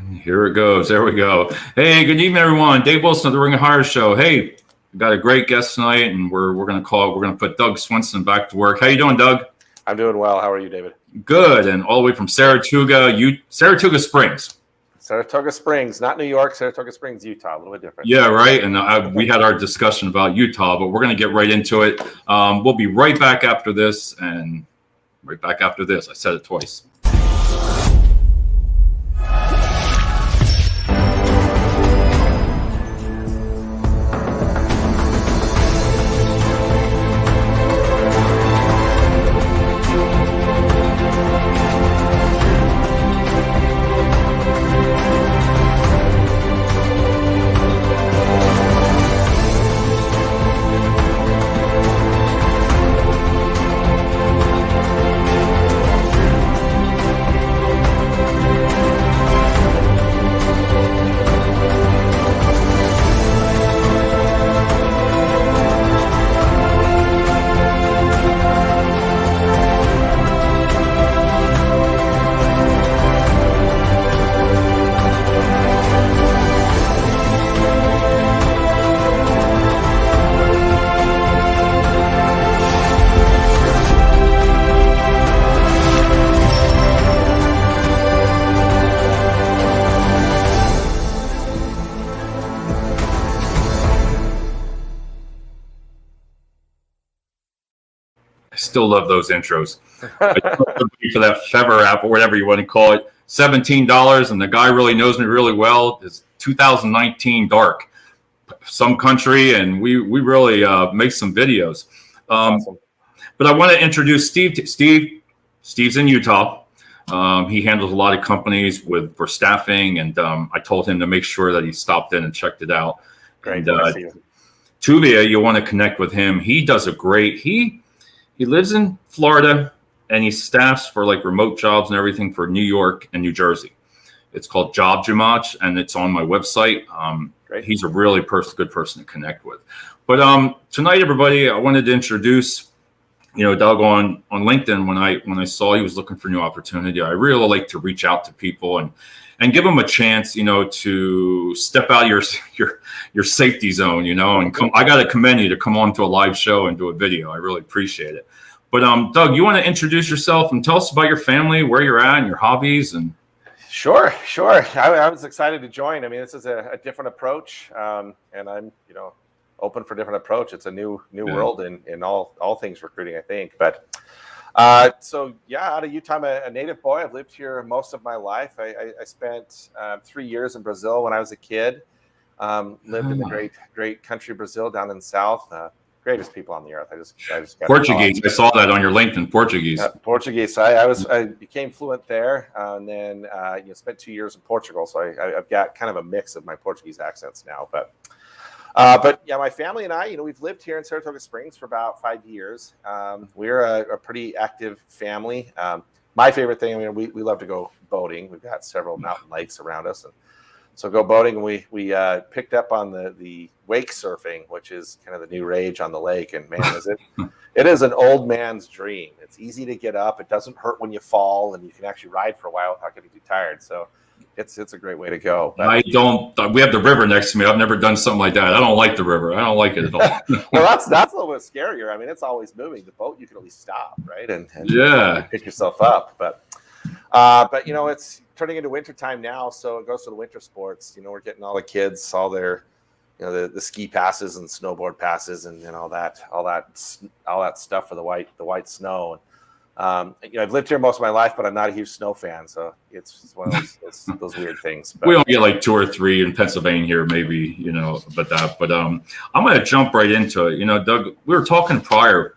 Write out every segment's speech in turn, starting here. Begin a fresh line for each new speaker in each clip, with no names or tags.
Here it goes. There we go. Hey, good evening, everyone. Dave Wilson of the Ring of Hire Show. Hey, we got a great guest tonight, and we're going to put Doug Swensen back to work. How you doing, Doug?
I'm doing well. How are you, David?
Good, and all the way from Saratoga Springs.
Saratoga Springs, not New York. Saratoga Springs, Utah, a little bit different.
Yeah, right. And we had our discussion about Utah, but we're going to get right into it. We'll be right back after this, and right back after this. I said it twice. Still love those intros. For that Fever app or whatever you want to call it, $17, and the guy really knows me really well. It's 2019 Dark, some country, and we really make some videos.
Awesome.
But I want to introduce Steve. Steve's in Utah. He handles a lot of companies for staffing, and I told him to make sure that he stopped in and checked it out.
Great.
And Tuvia, you want to connect with him. He does a great. He lives in Florida, and he staffs for like remote jobs and everything for New York and New Jersey. It's called Job Jamach, and it's on my website. He's a really good person to connect with. But tonight, everybody, I wanted to introduce, Doug on LinkedIn. When I saw he was looking for new opportunity, I really like to reach out to people and give them a chance, to step out your safety zone, and come. I got to commend you to come on to a live show and do a video. I really appreciate it. But Doug, you want to introduce yourself and tell us about your family, where you're at, and your hobbies, and.
Sure. I was excited to join. I mean, this is a different approach, and I'm, open for different approach. It's a new world in all things recruiting, I think. But so yeah, out of Utah, I'm a native boy. I've lived here most of my life. I spent 3 years in Brazil when I was a kid. Lived in the great country Brazil down in the south. Greatest people on the earth. I just got
Portuguese. I saw that on your LinkedIn. Portuguese.
Portuguese. I became fluent there, and then spent 2 years in Portugal. So I've got kind of a mix of my Portuguese accents now. But yeah, my family and I, we've lived here in Saratoga Springs for about 5 years. We're a pretty active family. My favorite thing, we love to go boating. We've got several mountain lakes around us, and so go boating. And we picked up on the wake surfing, which is kind of the new rage on the lake. And man, it is an old man's dream. It's easy to get up. It doesn't hurt when you fall, and you can actually ride for a while without getting too tired. So it's a great way to go. But
we have the river next to me. I've never done something like that. I don't like the river. I don't like it at all.
Well, that's a little bit scarier. I mean, it's always moving. The boat, you can at least stop, right? And pick yourself up. But it's turning into winter time now, so it goes to the winter sports. We're getting all the kids all their the ski passes and snowboard passes and all that stuff for the white snow. I've lived here most of my life, but I'm not a huge snow fan, so it's one of those weird things. But
we only get like 2 or 3 in Pennsylvania here, maybe, but I'm going to jump right into it. Doug, we were talking prior,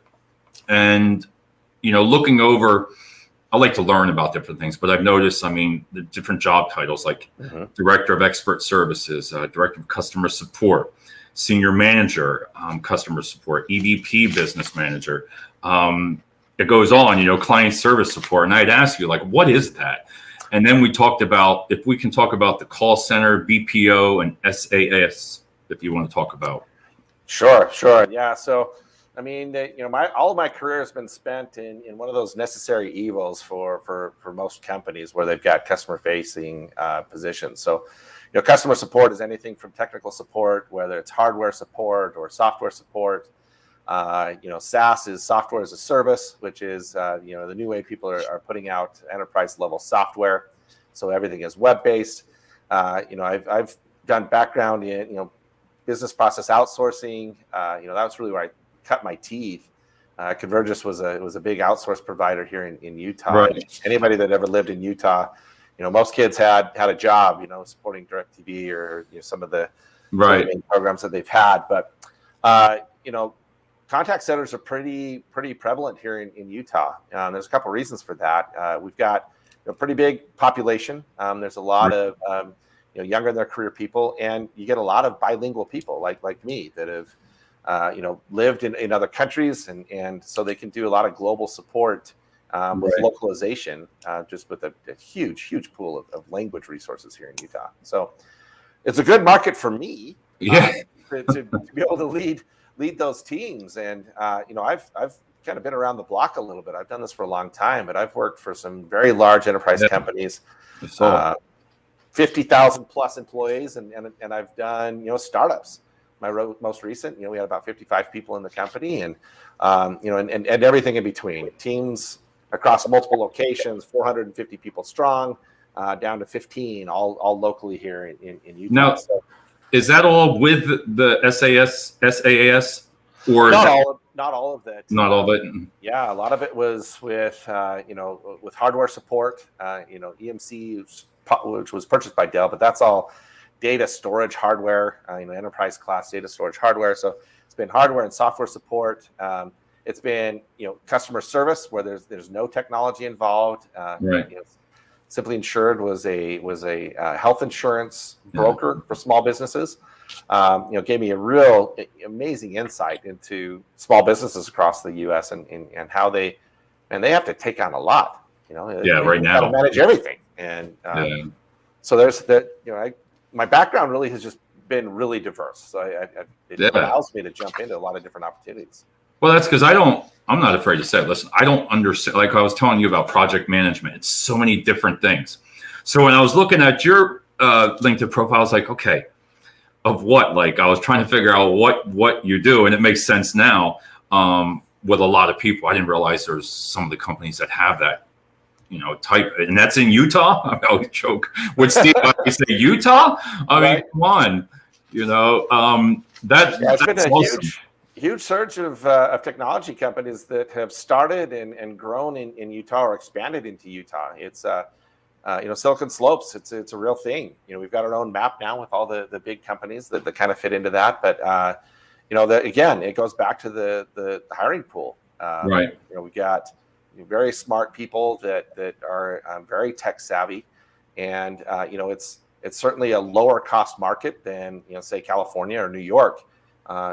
and looking over. I like to learn about different things, but I've noticed, the different job titles like Director of Expert Services, Director of Customer Support, Senior Manager, Customer Support, EVP Business Manager. It goes on, Client Service Support. And I'd ask you, what is that? And then we talked about, if we can talk about the call center, BPO, and SAS, if you want to talk about.
Sure. Yeah. So I mean, all of my career has been spent in one of those necessary evils for most companies where they've got customer facing positions. So, customer support is anything from technical support, whether it's hardware support or software support. SaaS is software as a service, which is the new way people are putting out enterprise level software. So everything is web based. I've done background in business process outsourcing. That was really where I cut my teeth. Convergys was a big outsource provider here in Utah.
Right.
Anybody that ever lived in Utah, most kids had a job, supporting DirecTV or some of the main programs that they've had. But contact centers are pretty prevalent here in Utah. There's a couple of reasons for that. We've got a pretty big population. There's a lot of younger in their career people, and you get a lot of bilingual people like me that have lived in other countries, and so they can do a lot of global support with localization, just with a huge pool of language resources here in Utah. So it's a good market for me to be able to lead those teams. And I've kind of been around the block a little bit. I've done this for a long time, but I've worked for some very large enterprise companies, 50,000 plus employees, and I've done startups. My most recent, we had about 55 people in the company, and and everything in between. Teams across multiple locations, 450 people strong, down to 15, all locally here in Utah.
Now, is that all with the SaaS, or
not all of it?
Not all of it.
Yeah, a lot of it was with with hardware support. EMC, which was purchased by Dell, but that's all data storage hardware, enterprise class data storage hardware. So it's been hardware and software support. It's been customer service where there's no technology involved. Simply Insured was a health insurance broker for small businesses. Gave me a real amazing insight into small businesses across the U.S. and how they have to take on a lot.
Right now,
to manage everything, and so there's that. My background really has just been really diverse, so it allows me to jump into a lot of different opportunities.
Well, that's because I'm not afraid to say it. Listen, I don't understand. Like I was telling you about project management, it's so many different things. So when I was looking at your LinkedIn profile, I was like, okay, of what? Like I was trying to figure out what you do, and it makes sense now. With a lot of people, I didn't realize there's some of the companies that have that. Type, and that's in Utah. I would joke with Steve. You say Utah? I mean, come on. That's
been a
awesome.
Huge surge of technology companies that have started and grown in Utah or expanded into Utah. It's Silicon Slopes. It's a real thing. We've got our own map now with all the big companies that kind of fit into that. But again, it goes back to the hiring pool. We got very smart people that are very tech savvy, and it's certainly a lower cost market than say California or New York.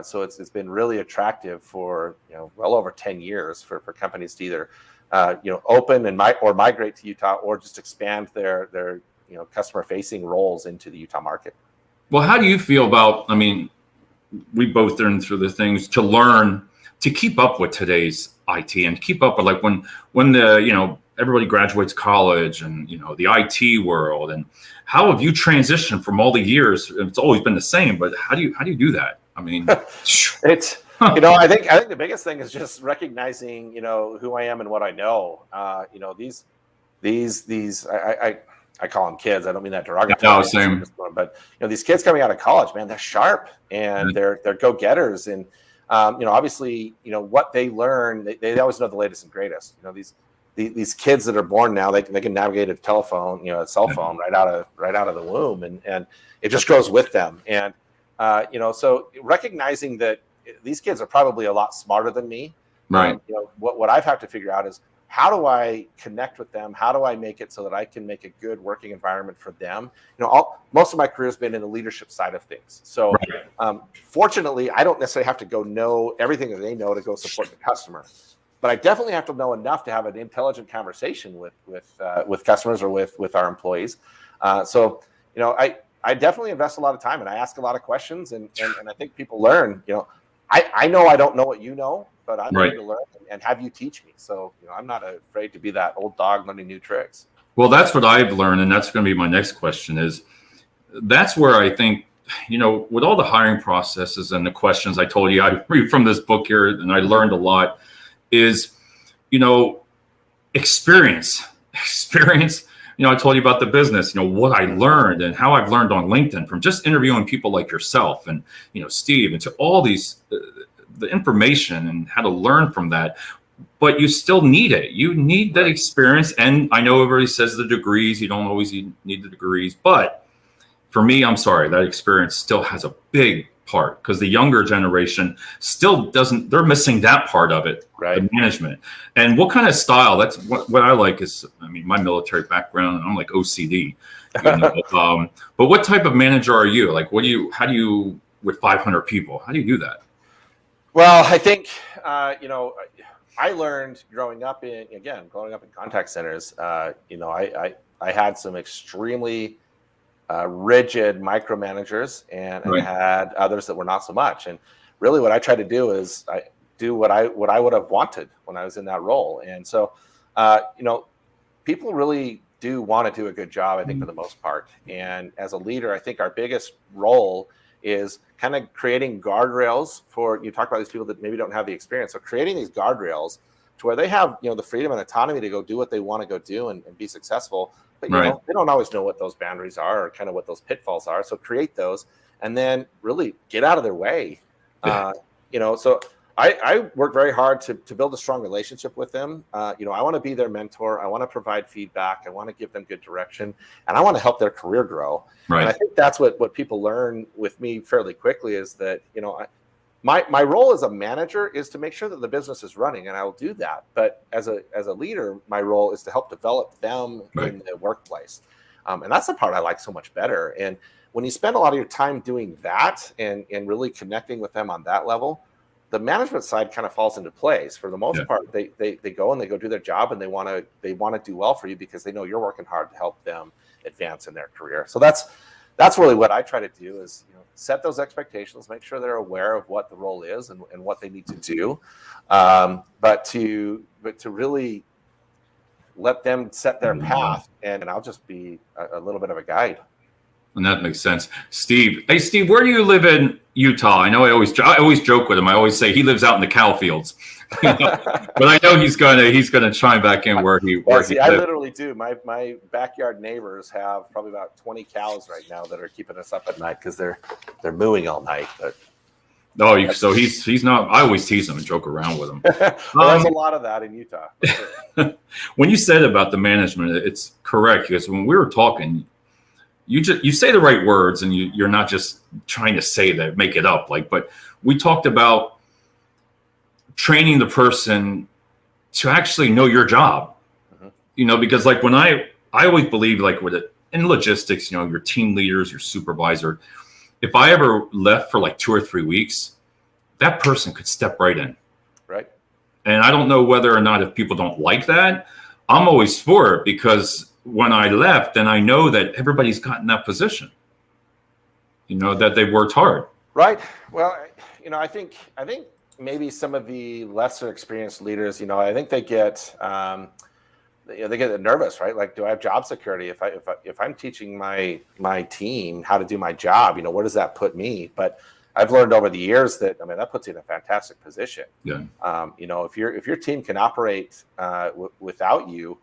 So it's been really attractive for well over 10 years for companies to either open and migrate to Utah or just expand their customer facing roles into the Utah market.
Well, how do you feel about? I mean, we both learned through the things to learn to keep up with today's IT and keep up with like when the everybody graduates college and the IT world, and how have you transitioned from all the years? It's always been the same, but how do you do that? I mean,
it's I think the biggest thing is just recognizing who I am and what I know. These I call them kids. I don't mean that derogatory.
No, same.
But these kids coming out of college, man, they're sharp and they're go-getters, and obviously what they learn, they always know the latest and greatest. These kids that are born now, they can navigate a telephone, a cell phone right out of the womb, and it just grows with them. And so recognizing that these kids are probably a lot smarter than me.
Right.
What I've had to figure out is, how do I connect with them? How do I make it so that I can make a good working environment for them? Most of my career has been in the leadership side of things. So fortunately, I don't necessarily have to go know everything that they know to go support the customer. But I definitely have to know enough to have an intelligent conversation with customers or with our employees. So I definitely invest a lot of time and I ask a lot of questions, and I think people learn, I know I don't know what you know, but I'm
Right.
here to learn and have you teach me. So, I'm not afraid to be that old dog learning new tricks.
Well, that's what I've learned, and that's going to be my next question is that's where I think, with all the hiring processes and the questions I told you I read from this book here, and I learned a lot, is, experience. I told you about the business, what I learned and how I've learned on LinkedIn from just interviewing people like yourself and, Steve, and to all these, the information and how to learn from that. But you still need it. You need that experience. And I know everybody says the degrees, you don't always need the degrees, but for me, I'm sorry, that experience still has a big part because the younger generation still doesn't, they're missing that part of it,
right?
The management. And what kind of style, that's what I like is, my military background, I'm like OCD, but what type of manager are you? Like, how do you, with 500 people, how do you do that?
Well, I think, I learned growing up in contact centers, I had some extremely rigid micromanagers and
Right.
had others that were not so much. And really what I try to do is I do what I would have wanted when I was in that role. And so, people really do want to do a good job, I think, for the most part. And as a leader, I think our biggest role is kind of creating guardrails for, you talk about these people that maybe don't have the experience. So creating these guardrails to where they have, the freedom and autonomy to go do what they want to go do and be successful. But, they don't always know what those boundaries are or kind of what those pitfalls are. So create those and then really get out of their way. So I work very hard to build a strong relationship with them. I want to be their mentor. I want to provide feedback. I want to give them good direction, and I want to help their career grow.
Right.
And I think that's what people learn with me fairly quickly is that, my role as a manager is to make sure that the business is running, and I will do that. But as a leader, my role is to help develop them in the workplace. And that's the part I like so much better. And when you spend a lot of your time doing that and really connecting with them on that level, the management side kind of falls into place. For the most part, they go and they go do their job, and they want to do well for you because they know you're working hard to help them advance in their career. So that's really what I try to do is, set those expectations, make sure they're aware of what the role is and what they need to do. But to really let them set their path, and I'll just be a little bit of a guide.
And that makes sense. Steve, hey Steve, where do you live in Utah? I know I always joke with him. I always say he lives out in the cow fields, but I know he's gonna chime back in where he lives.
I literally do. My backyard neighbors have probably about 20 cows right now that are keeping us up at night because they're mooing all night. But
so he's not. I always tease him and joke around with him.
There's a lot of that in Utah. Sure.
When you said about the management, it's correct because when we were talking, you say the right words and you're not just trying to say that, make it up. But we talked about training the person to actually know your job, because when I always believe in logistics, your team leaders, your supervisor, if I ever left for 2 or 3 weeks, that person could step right in.
Right.
And I don't know whether or not if people don't like that, I'm always for it because when I left, then I know that everybody's gotten that position, that they worked hard.
Right. Well, I think maybe some of the lesser experienced leaders, I think they get, they get nervous, right? Do I have job security? If I'm teaching my team how to do my job, where does that put me? But I've learned over the years that, that puts you in a fantastic position.
Yeah.
If your team can operate without you,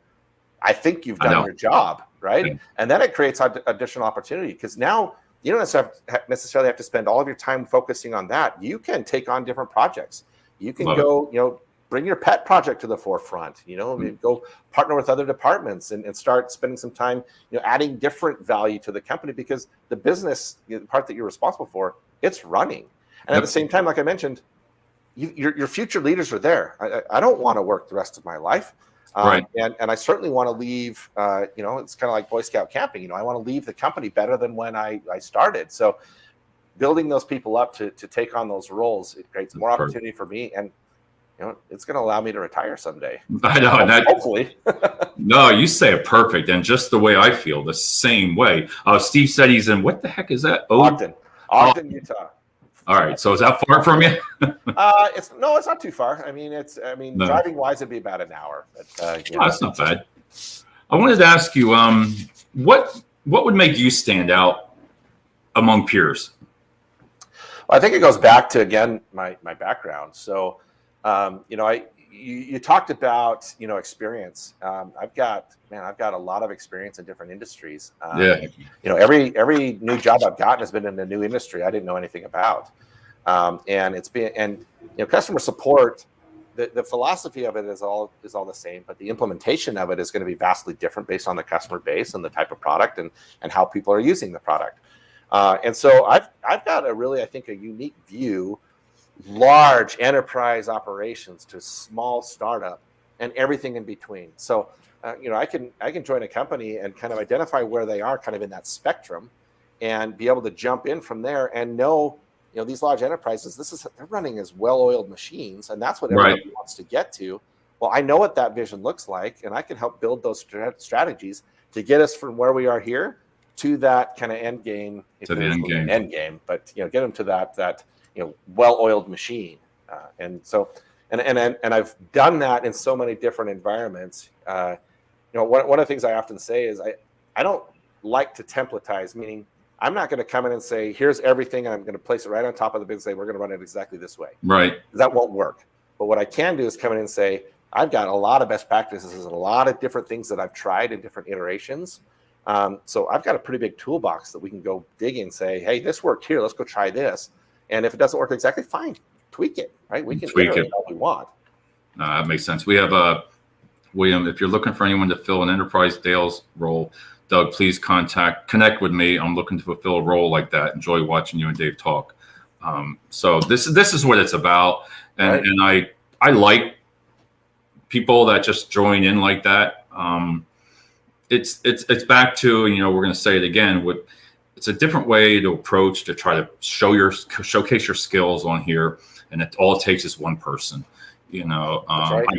I think you've done your job, right? Yeah. And then it creates additional opportunity because now you don't necessarily have to spend all of your time focusing on that. You can take on different projects. You can go, bring your pet project to the forefront, go partner with other departments and start spending some time, adding different value to the company because the business, the part that you're responsible for, it's running. And at the same time, like I mentioned, your future leaders are there. I don't want to work the rest of my life.
Right.
And I certainly want to leave, it's kind of like Boy Scout camping. I want to leave the company better than when I started. So building those people up to take on those roles, it creates more opportunity for me. And, it's going to allow me to retire someday.
I know.
Hopefully.
No, you say it perfect. And just the way I feel, the same way. Steve said he's in, what the heck is that?
Ogden, Utah.
All right. So is that far from you?
It's not too far. I mean,
No.
driving wise, it'd be about an hour. But,
Oh, that's not bad. I wanted to ask you, what would make you stand out among peers?
Well, I think it goes back to, again, my background. So, you talked about, experience. I've got a lot of experience in different industries.
Yeah.
Every new job I've gotten has been in a new industry I didn't know anything about. And customer support, the philosophy of it is all the same, but the implementation of it is going to be vastly different based on the customer base and the type of product and how people are using the product. And so I've got I think, a unique view, large enterprise operations to small startup and everything in between. So, I can join a company and kind of identify where they are kind of in that spectrum and be able to jump in from there and know, these large enterprises, they're running as well-oiled machines, and that's what everybody wants to get to. Well, I know what that vision looks like, and I can help build those strategies to get us from where we are here to that kind of end game.
To the end game.
But get them to that well-oiled machine. And I've done that in so many different environments. One of the things I often say is I don't like to templatize, meaning I'm not going to come in and say, here's everything, and I'm going to place it right on top of the business and say, we're going to run it exactly this way.
Right.
That won't work. But what I can do is come in and say, I've got a lot of best practices and a lot of different things that I've tried in different iterations. So I've got a pretty big toolbox that we can go dig in and say, hey, this worked here. Let's go try this. And if it doesn't work exactly, fine, tweak it, right? We can tweak it all we want.
That makes sense. We have William, if you're looking for anyone to fill an enterprise sales role, Doug, please connect with me. I'm looking to fulfill a role like that. Enjoy watching you and Dave talk. So this is what it's about. And and I like people that just join in like that. It's back to, we're going to say it again, it's a different way to approach to try to showcase your skills on here. And all it takes is one person. I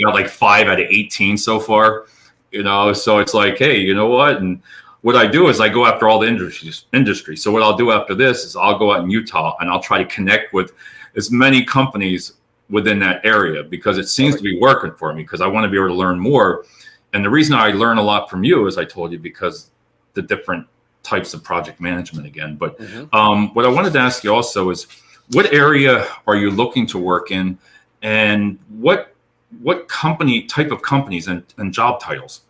got like 5 out of 18 so far. So it's like, hey, you know what? And what I do is I go after all the industry. So what I'll do after this is I'll go out in Utah and I'll try to connect with as many companies within that area, because it seems to be working for me, because I want to be able to learn more. And the reason I learn a lot from you, as I told you, because the different types of project management again. But what I wanted to ask you also is, what area are you looking to work in, and what type of companies and job titles?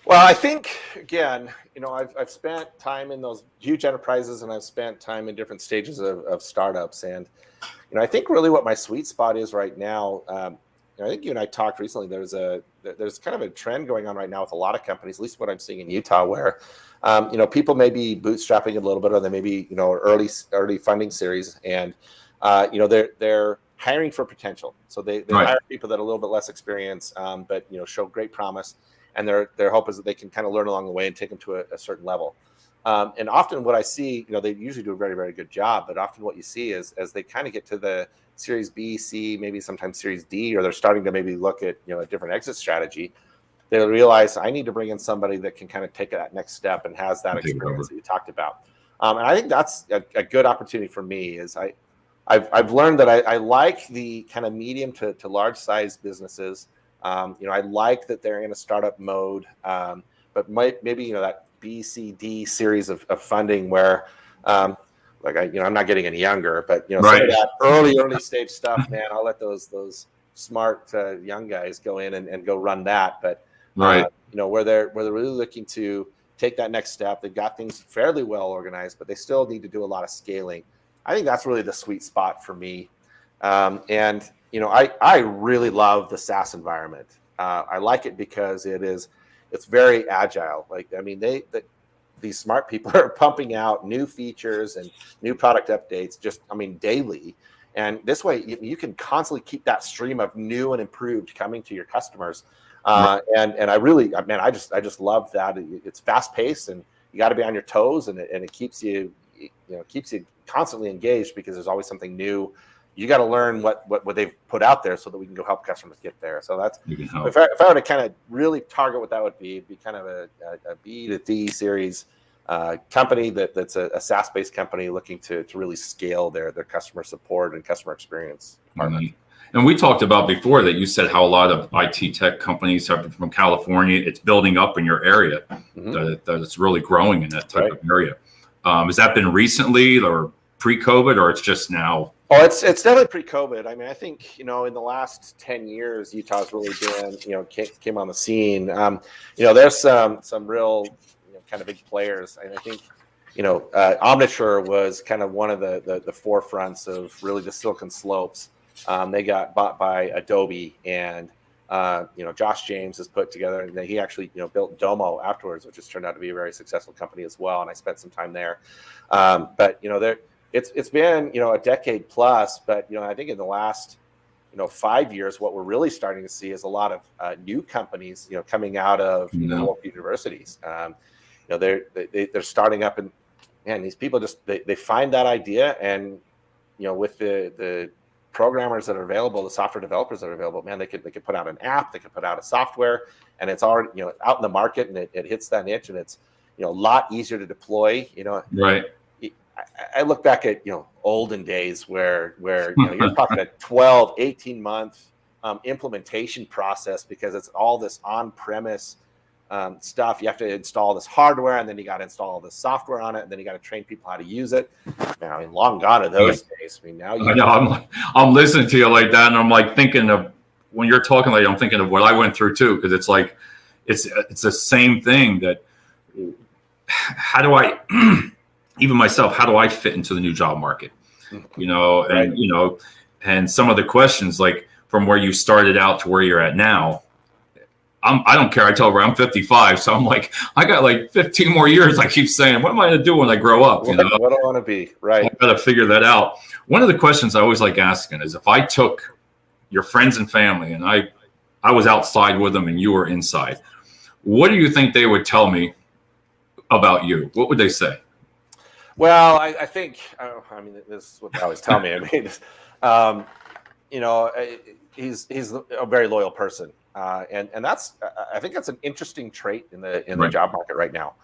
Well, I think, again, I've spent time in those huge enterprises, and I've spent time in different stages of startups. And, I think really what my sweet spot is right now, I think you and I talked recently, there's kind of a trend going on right now with a lot of companies, at least what I'm seeing in Utah, where, people may be bootstrapping a little bit, or they may be, early funding series, and, they're hiring for potential. So they hire people that are a little bit less experienced, but, show great promise. And their hope is that they can kind of learn along the way and take them to a certain level. And often what I see, they usually do a very, very good job, but often what you see is as they kind of get to the Series B, C, maybe sometimes Series D, or they're starting to maybe look at, a different exit strategy, they realize I need to bring in somebody that can kind of take that next step and has that experience that you talked about. And I think that's a good opportunity for me. Is I've learned that I like the kind of medium to large size businesses. I like that they're in a startup mode, but maybe that B, C, D series of funding where, I'm not getting any younger, but some of that early stage stuff, man, I'll let those smart young guys go in and go run that. But where they're really looking to take that next step, they've got things fairly well organized, but they still need to do a lot of scaling. I think that's really the sweet spot for me. I really love the SaaS environment. I like it because it's very agile. These smart people are pumping out new features and new product updates daily. And this way you can constantly keep that stream of new and improved coming to your customers. And I just love that. It's fast paced, and you got to be on your toes, and it keeps you constantly engaged, because there's always something new. You got to learn what they've put out there so that we can go help customers get there. So that's, if I were to kind of really target what that would be, it'd be kind of a B to D series company that's a SaaS-based company looking to really scale their customer support and customer experience department.
Mm-hmm. And we talked about before that you said how a lot of IT tech companies have from California. It's building up in your area,
Mm-hmm.
that it's really growing in that type of area. Has that been recently or pre-COVID, or it's just now?
Oh, it's definitely pre-COVID. I mean, I think, in the last 10 years, Utah's really been, came on the scene. There's some real, kind of big players. And I think, Omniture was kind of one of the forefronts of really the Silicon Slopes. They got bought by Adobe, and Josh James has put together, and he actually built Domo afterwards, which has turned out to be a very successful company as well. And I spent some time there. But it's been a decade plus. But I think in the last 5 years, what we're really starting to see is a lot of new companies coming out of local universities. They're starting up, and man, these people just they find that idea, and with the programmers that are available, the software developers that are available, man, they could put out an app, they could put out a software, and it's already out in the market, and it hits that niche, and it's a lot easier to deploy.
Right.
I look back at olden days where you're talking a 12, 18-month implementation process, because it's all this on-premise stuff. You have to install this hardware, and then you got to install all this software on it, and then you got to train people how to use it. Now, I mean, long gone are those days. I mean, now
I know I'm listening to you like that, and I'm like thinking of when you're talking, like I'm thinking of what I went through too, because it's like it's the same thing. That how do I even myself, how do I fit into the new job market? And and some of the questions, like from where you started out to where you're at now. I don't care. I tell her I'm 55, so I'm like, I got like 15 more years. I keep saying, what am I going to do when I grow up?
What do I want to be? Right.
I got to figure that out. One of the questions I always like asking is, if I took your friends and family and I was outside with them and you were inside, what do you think they would tell me about you? What would they say?
Well, I think, this is what they always tell me. He's a very loyal person. And that's, I think that's an interesting trait in the job market right now.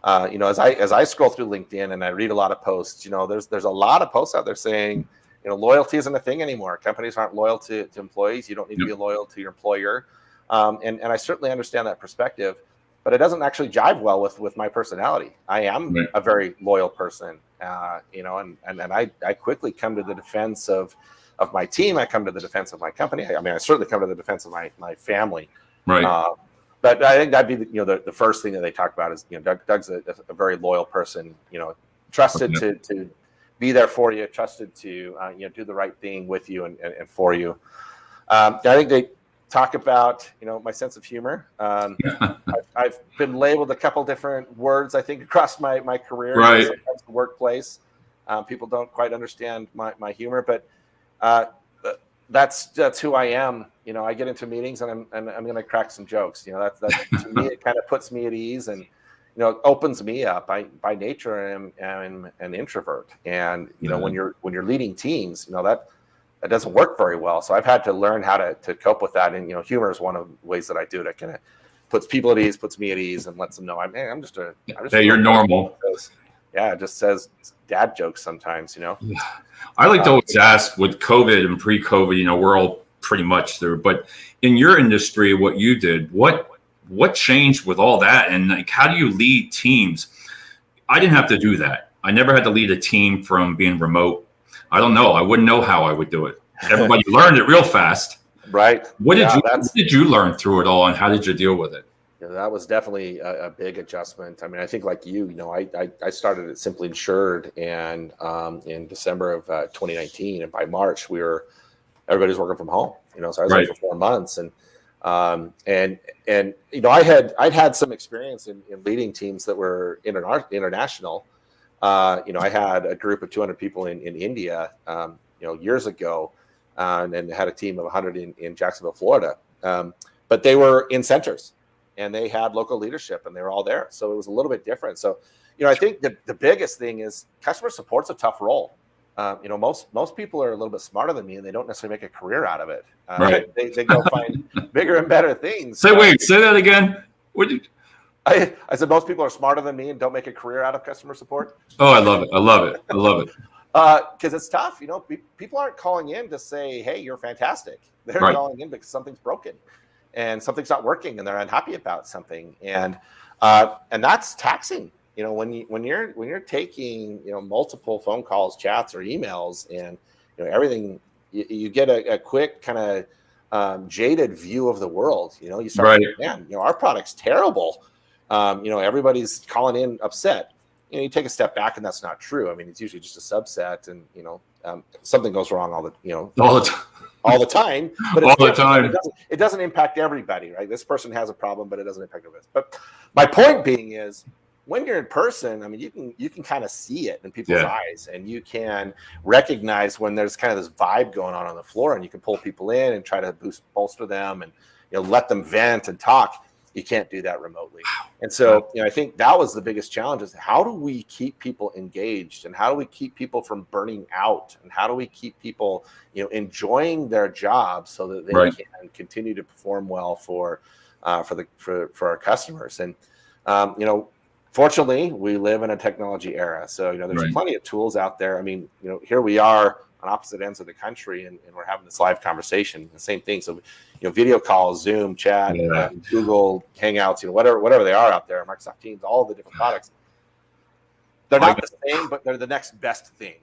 As I scroll through LinkedIn and I read a lot of posts, there's a lot of posts out there saying, loyalty isn't a thing anymore. Companies aren't loyal to employees. You don't need to be loyal to your employer. And I certainly understand that perspective, but it doesn't actually jive well with my personality. I am a very loyal person, and I quickly come to the defense of my team. I come to the defense of my company. I certainly come to the defense of my family.
Right.
But I think that'd be the first thing that they talk about is Doug's a very loyal person. Trusted to be there for you, trusted to do the right thing with you and for you. I think they talk about my sense of humor. I've been labeled a couple different words, I think, across my career.
Right.
Sometimes the workplace, people don't quite understand my humor, but that's who I am. I get into meetings and I'm going to crack some jokes. That's to me, it kind of puts me at ease and opens me up. By nature I'm an introvert, and when you're leading teams, that doesn't work very well. So I've had to learn how to cope with that. And humor is one of the ways that I do it. It kind of puts people at ease, puts me at ease, and lets them know I'm just
hey, you're normal.
Yeah, it just says dad jokes sometimes,
I like to always ask, with COVID and pre-COVID, we're all pretty much there. But in your industry, what you did, what changed with all that? And like, how do you lead teams? I didn't have to do that. I never had to lead a team from being remote. I don't know. I wouldn't know how I would do it. Everybody learned it real fast.
Right.
What did you learn through it all, and how did you deal with it?
That was definitely a big adjustment. I think like I started at Simply Insured, and in December of 2019, and by March everybody's working from home. So I was there for 4 months, and I'd had some experience in leading teams that were international. I had a group of 200 people in India, years ago, and had a team of 100 in Jacksonville, Florida. But they were in centers, and they had local leadership, and they were all there. So it was a little bit different. So, I think the biggest thing is customer support's a tough role. Most people are a little bit smarter than me, and they don't necessarily make a career out of it. They go find bigger and better things.
Say that again.
I said most people are smarter than me and don't make a career out of customer support.
Oh, I love it. I love it. I love it.
Because it's tough. People aren't calling in to say, hey, you're fantastic. They're
Right.
calling in because something's broken and something's not working and they're unhappy about something. And that's taxing. When you're taking, multiple phone calls, chats, or emails, and everything, you get a quick kind of jaded view of the world. You start thinking, man, our product's terrible. Everybody's calling in upset. You take a step back, and that's not true. I mean, it's usually just a subset, and something goes wrong all the time. But
all the time,
it doesn't impact everybody, right? This person has a problem, but it doesn't impact everybody. But my point being is, when you're in person, I mean, you can kind of see it in people's eyes, and you can recognize when there's kind of this vibe going on the floor, and you can pull people in and try to bolster them, and let them vent and talk. You can't do that remotely. And so, I think that was the biggest challenge, is how do we keep people engaged, and how do we keep people from burning out, and how do we keep people, enjoying their jobs so that they can continue to perform well for our customers. And, fortunately, we live in a technology era. So, there's plenty of tools out there. I mean, here we are on opposite ends of the country, and we're having this live conversation. The same thing. So, video calls, Zoom, chat, Google Hangouts, whatever they are out there, Microsoft Teams, all the different products. They're not the same, but they're the next best thing.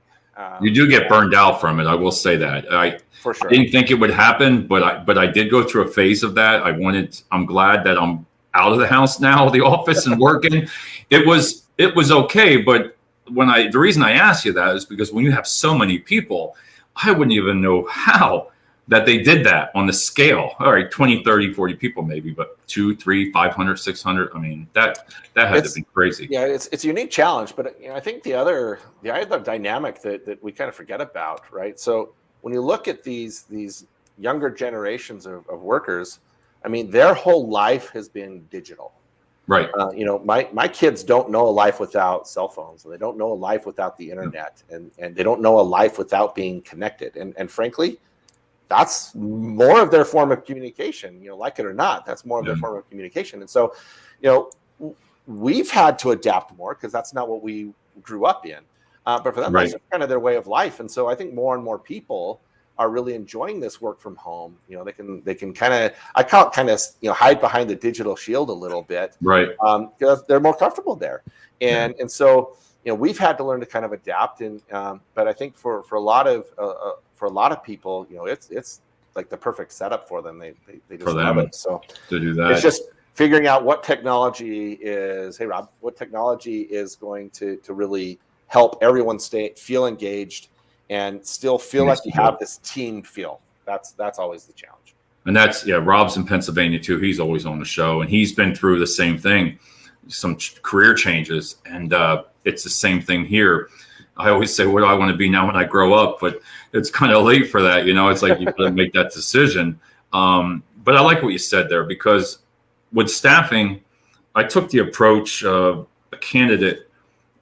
You do get burned out from it. I will say that.
For sure.
I didn't think it would happen, but I did go through a phase of that. I'm glad that I'm out of the house now, the office, and working. It was okay, but the reason I asked you that is because when you have so many people, I wouldn't even know how that they did that on the scale. All right, 20, 30, 40 people maybe, but 2, 3, 500, 600. I mean, that had to be crazy.
Yeah, it's a unique challenge, but I think the other dynamic that we kind of forget about, right? So when you look at these younger generations of workers, I mean, their whole life has been digital.
Right.
My kids don't know a life without cell phones, and they don't know a life without the internet, and they don't know a life without being connected. And frankly, that's more of their form of communication, like it or not, that's more of their form of communication. And so, we've had to adapt more because that's not what we grew up in. But for them, that's kind of their way of life. And so I think more and more people are really enjoying this work from home. They can kind of, I call it kind of, hide behind the digital shield a little bit,
right?
Because they're more comfortable there. And so, we've had to learn to kind of adapt. And but I think for a lot of people, it's like the perfect setup for them. They just love it. So
to do that,
it's just figuring out what technology is. Hey, Rob, what technology is going to really help everyone feel engaged and still feel like you have this team feel. That's always the challenge.
And that's, Rob's in Pennsylvania too. He's always on the show, and he's been through the same thing, some career changes, and it's the same thing here. I always say, what do I want to be now when I grow up? But it's kind of late for that. It's like you got to make that decision. But I like what you said there, because with staffing, I took the approach of a candidate.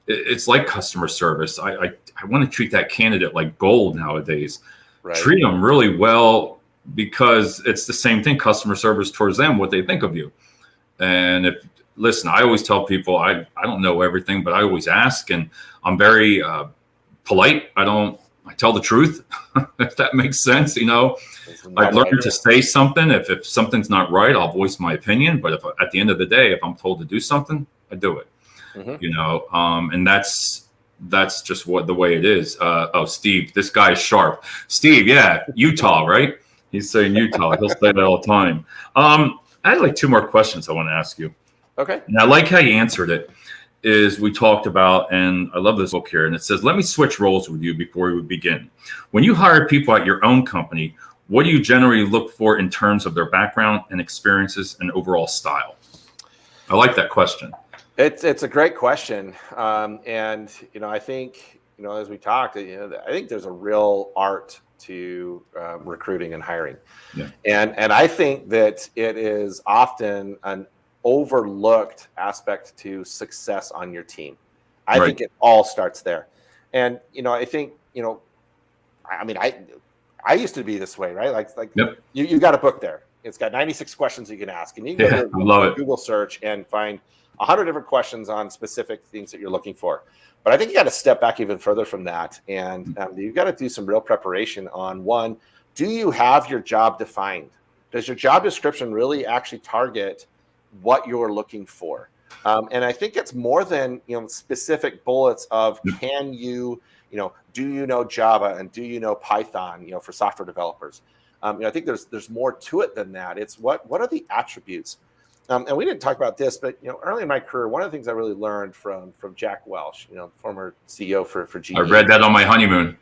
It's like customer service. I want to treat that candidate like gold nowadays. Right. Treat them really well, because it's the same thing, customer service towards them, what they think of you. And listen, I always tell people I don't know everything, but I always ask, and I'm very polite. I tell the truth, if that makes sense. I've learned to say something. If something's not right, I'll voice my opinion. But if at the end of the day, if I'm told to do something, I do it. Mm-hmm. And that's just the way it is. Steve, this guy is sharp. Steve, Utah, right? He's saying Utah. He'll say that all the time. I had like 2 more questions I want to ask you.
Okay.
And I like how you answered it. Is we talked about, and I love this book here, and it says, let me switch roles with you before we begin. When you hire people at your own company, what do you generally look for in terms of their background and experiences and overall style? I like that question.
It's a great question. And, I think, as we talked, I think there's a real art to recruiting and hiring. Yeah. And I think that it is often an overlooked aspect to success on your team. I think it all starts there. And, I think, I used to be this way, right? Like yep. you got a book there. It's got 96 questions you can ask, and you can go to Google search and find 100 different questions on specific things that you're looking for. But I think you got to step back even further from that. And you've got to do some real preparation on one, do you have your job defined? Does your job description really actually target what you're looking for? And I think it's more than, specific bullets of can you, do you know Java and do you know Python, for software developers? I think there's more to it than that. It's what are the attributes? And we didn't talk about this, but early in my career, one of the things I really learned from Jack Welch, former CEO for GE.
I read that on my honeymoon.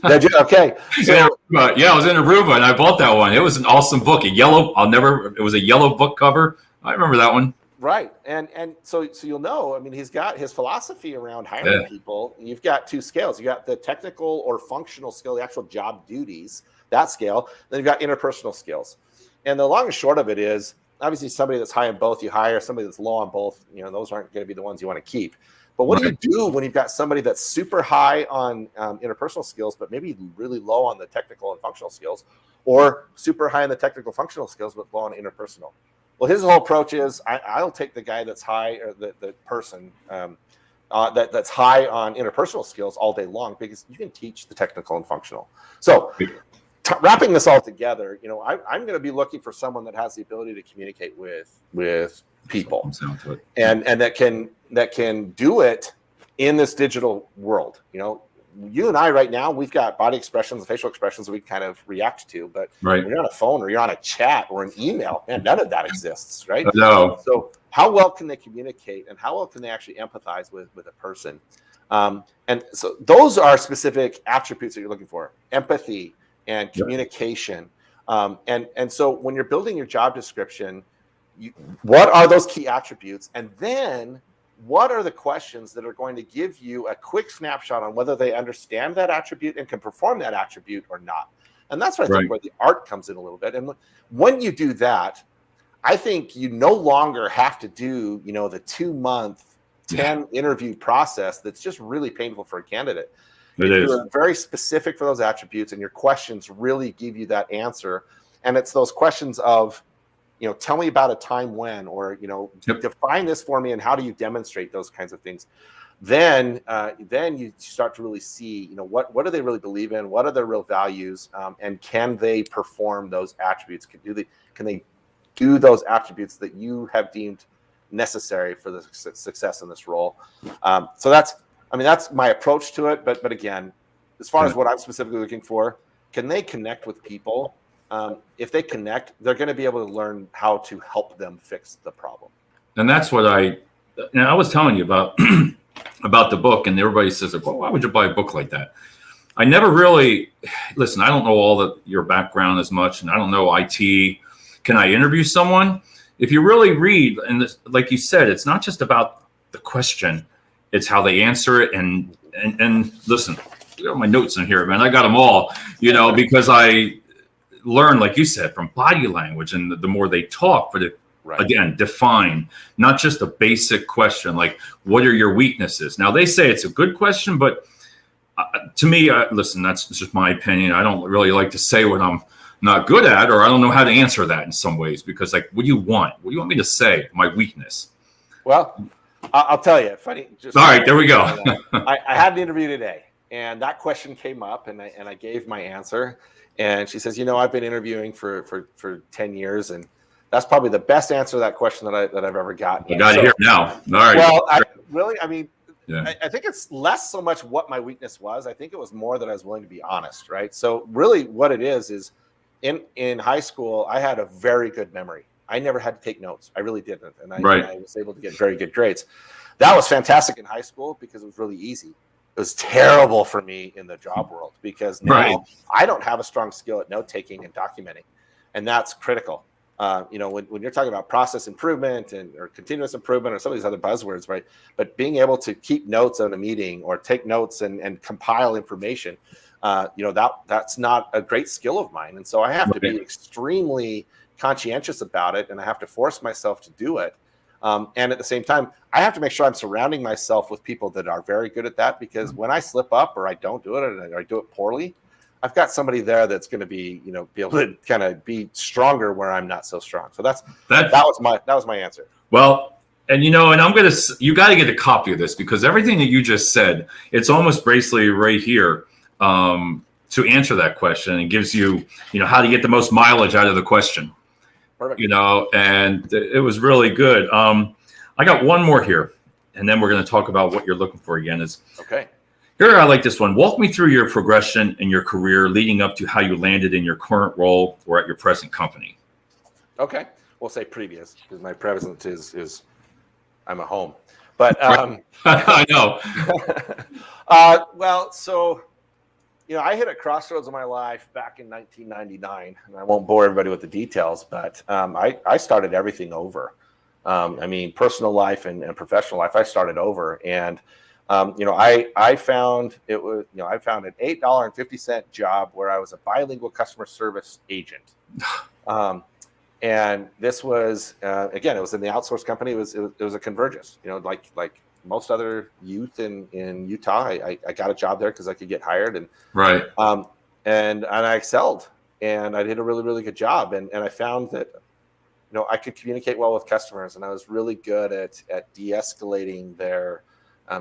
Did you? Okay. So,
yeah, I was in Aruba and I bought that one. It was an awesome book. It was a yellow book cover. I remember that one.
Right. And so you'll know, he's got his philosophy around hiring people. You've got two scales. You got the technical or functional skill, the actual job duties, that scale. Then you've got interpersonal skills. And the long and short of it is, obviously somebody that's high on both, you hire. Somebody that's low on both, those aren't going to be the ones you want to keep. But what do you do when you've got somebody that's super high on interpersonal skills, but maybe really low on the technical and functional skills, or super high on the technical functional skills, but low on interpersonal? Well, his whole approach is I'll take the guy that's high, or the person that's high on interpersonal skills all day long, because you can teach the technical and functional. So wrapping this all together, I'm going to be looking for someone that has the ability to communicate with people, and that can do it in this digital world. You and I right now, we've got body expressions and facial expressions that we kind of react to, but when you're on a phone or you're on a chat or an email, man, none of that exists, right?
No.
So how well can they communicate, and how well can they actually empathize with a person? And so those are specific attributes that you're looking for: empathy and communication. And so when you're building your job description, what are those key attributes? And then what are the questions that are going to give you a quick snapshot on whether they understand that attribute and can perform that attribute or not? And that's what I think where the art comes in a little bit. And when you do that, I think you no longer have to do, the 2-month, 10 interview process that's just really painful for a candidate. You're very specific for those attributes, and your questions really give you that answer. And it's those questions of, tell me about a time when, or, define this for me, and how do you demonstrate those kinds of things? Then you start to really see, what do they really believe in? What are their real values? And can they perform those attributes? Can they do those attributes that you have deemed necessary for the success in this role? So that's my approach to it. But again, as far as what I'm specifically looking for, can they connect with people? If they connect, they're going to be able to learn how to help them fix the problem.
And that's what I was telling you about about the book, and everybody says, well, why would you buy a book like that? I never really listen. I don't know your background as much, and I don't know IT. Can I interview someone? If you really read, and like you said, it's not just about the question; it's how they answer it. And listen, I got my notes in here, man. I got them all, because I learn, like you said, from body language, and the more they talk, but again, define, not just a basic question like, what are your weaknesses? Now, they say it's a good question, but to me, listen, that's just my opinion. I don't really like to say what I'm not good at, or I don't know how to answer that in some ways, because like, what do you want? What do you want me to say? My weakness?
Well, I'll tell you. Funny.
All right, there we go.
I had an interview today, and that question came up, and I gave my answer. And she says, I've been interviewing for 10 years, and that's probably the best answer to that question that I've ever gotten.
I got it here now. All right.
Well, I think it's less so much what my weakness was. I think it was more that I was willing to be honest, right? So really what it is in high school, I had a very good memory. I never had to take notes. I really didn't. And I was able to get very good grades. That was fantastic in high school because it was really easy. It was terrible for me in the job world because now I don't have a strong skill at note taking and documenting, and that's critical. When you're talking about process improvement or continuous improvement or some of these other buzzwords, right? But being able to keep notes on a meeting or take notes and compile information, that's not a great skill of mine, and so I have to be extremely conscientious about it, and I have to force myself to do it. And at the same time, I have to make sure I'm surrounding myself with people that are very good at that, because when I slip up or I don't do it or I do it poorly, I've got somebody there that's going to be able to kind of be stronger where I'm not so strong. So that was my answer.
Well, And and you got to get a copy of this because everything that you just said, it's almost basically right here to answer that question, and gives you, how to get the most mileage out of the question.
Perfect.
And it was really good. I got one more here, and then we're going to talk about what you're looking for again.
Okay.
Here, I like this one. Walk me through your progression in your career leading up to how you landed in your current role or at your present company.
Okay. We'll say previous because my present is I'm at home. But
I know.
Well, so I hit a crossroads in my life back in 1999, and I won't bore everybody with the details, but I started everything over. Personal life and professional life, I started over, and I found it was I found an $8.50 job where I was a bilingual customer service agent. And this was again, it was in the outsourced company. It was a Convergys. Like most other youth in Utah, I got a job there because I could get hired, and
right.
And I excelled, and I did a really, really good job, and I found that I could communicate well with customers, and I was really good at de-escalating their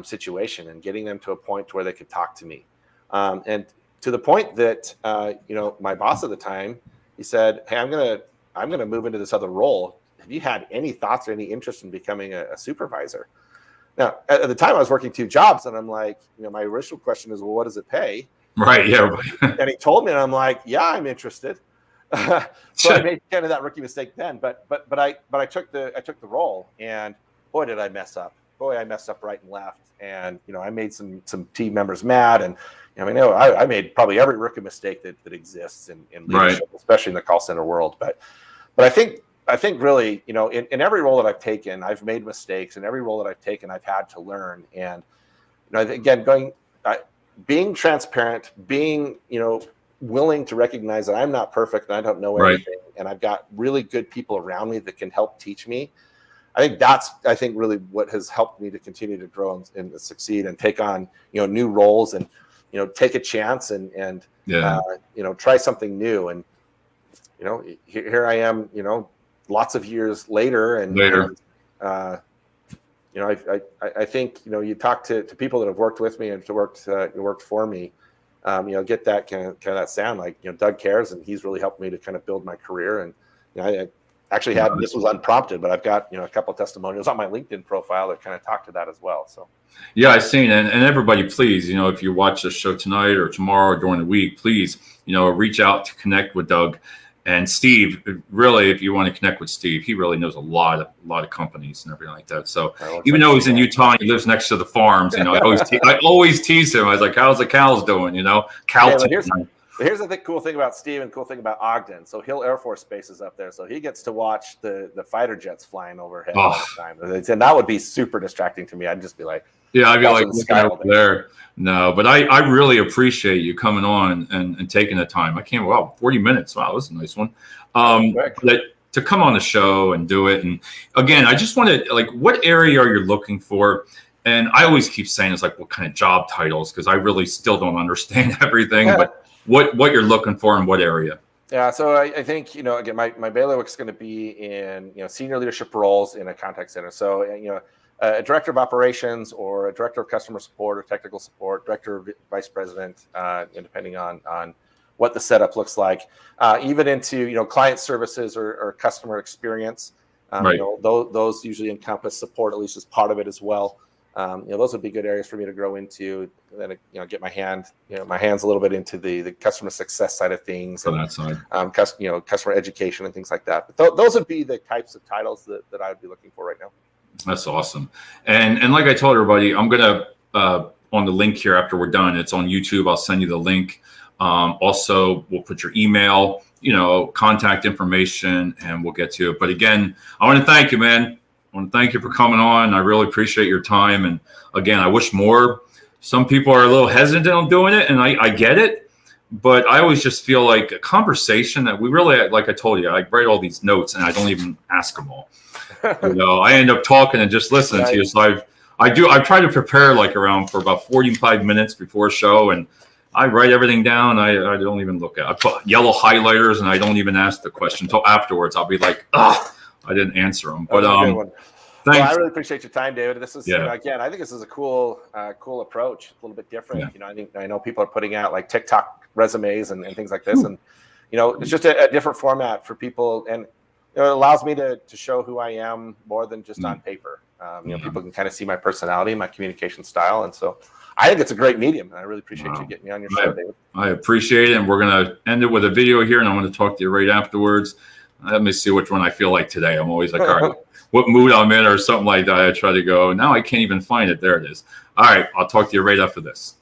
situation and getting them to a point where they could talk to me, and to the point that my boss at the time, he said, "Hey, I'm gonna move into this other role. Have you had any thoughts or any interest in becoming a supervisor?" Now, at the time, I was working 2 jobs, and I'm like, my original question is, well, what does it pay?
Right. Yeah.
And he told me, and I'm like, yeah, I'm interested. So I made kind of that rookie mistake then, but I took the role, and boy, did I mess up. Boy, I messed up right and left, and I made some team members mad, and I made probably every rookie mistake that exists in leadership, right, especially in the call center world. But I think really, in every role that I've taken, I've made mistakes. In every role that I've taken, I've had to learn. And again, being transparent, being willing to recognize that I'm not perfect and I don't know everything, right, and I've got really good people around me that can help teach me. I think really what has helped me to continue to grow and succeed and take on new roles and take a chance and
yeah,
try something new. And here I am, lots of years later, and I think you talk to people that have worked with me and worked for me, get that kind of that sound like Doug cares, and he's really helped me to kind of build my career. And I actually had, this was unprompted, but I've got a couple of testimonials on my LinkedIn profile that kind of talk to that as well. So
yeah, I've seen it. And everybody, please, if you watch this show tonight or tomorrow or during the week, please reach out to connect with Doug. And Steve, really, if you want to connect with Steve, he really knows a lot of companies and everything like that. So even though he's in Utah and he lives next to the farms, I always tease him. I was like, "How's the cows doing?"
Here's the cool thing about Steve and cool thing about Ogden. So Hill Air Force Base is up there, so he gets to watch the fighter jets flying overhead all the time, and that would be super distracting to me. I'd just be like,
yeah, I'd be like looking over there. No, but I really appreciate you coming on and taking the time. 40 minutes. Wow, this is a nice one. To come on the show and do it. And again, I just want to, what area are you looking for? And I always keep saying it's like, what kind of job titles? Because I really still don't understand everything. Yeah. But what you're looking for in what area?
Yeah, so I think again, my bailiwick is going to be in senior leadership roles in a contact center. So a director of operations or a director of customer support or technical support, director of vice president, depending on what the setup looks like, even into client services or customer experience.
Right.
Those usually encompass support, at least as part of it as well. Those would be good areas for me to grow into. And then get my hands a little bit into the customer success side of things,
on that side,
customer education and things like that. But those would be the types of titles that I would be looking for right now.
That's awesome. And like I told everybody, I'm gonna on the link here after we're done. It's on YouTube. I'll send you the link. Also, we'll put your email, contact information, and we'll get to it. But again, I want to thank you, man. I want to thank you for coming on. I really appreciate your time. And again, I wish more. Some people are a little hesitant on doing it, and I get it. But I always just feel like a conversation that we really, like I told you, I write all these notes and I don't even ask them all. I end up talking and just listening to you. So I try to prepare for about 45 minutes before a show, and I write everything down. I don't even look at it. I put yellow highlighters and I don't even ask the question until afterwards. I'll be like, I didn't answer them. But
Well, I
Thanks.
really appreciate your time, David. This is,
Yeah.
again, I think this is a cool approach, a little bit different.
Yeah.
I know people are putting out like TikTok resumes and things like this, and it's just a different format for people, and it allows me to show who I am more than just on paper. People can kind of see my personality, my communication style, and so I think it's a great medium, and I really appreciate you getting me on your show, David.
I appreciate it, and we're going to end it with a video here, and I want to talk to you right afterwards. Let me see which one I feel like today. I'm always like, all right, what mood I'm in or something like that. I try to go. Now I can't even find it. There it is. All right, I'll talk to you right after this.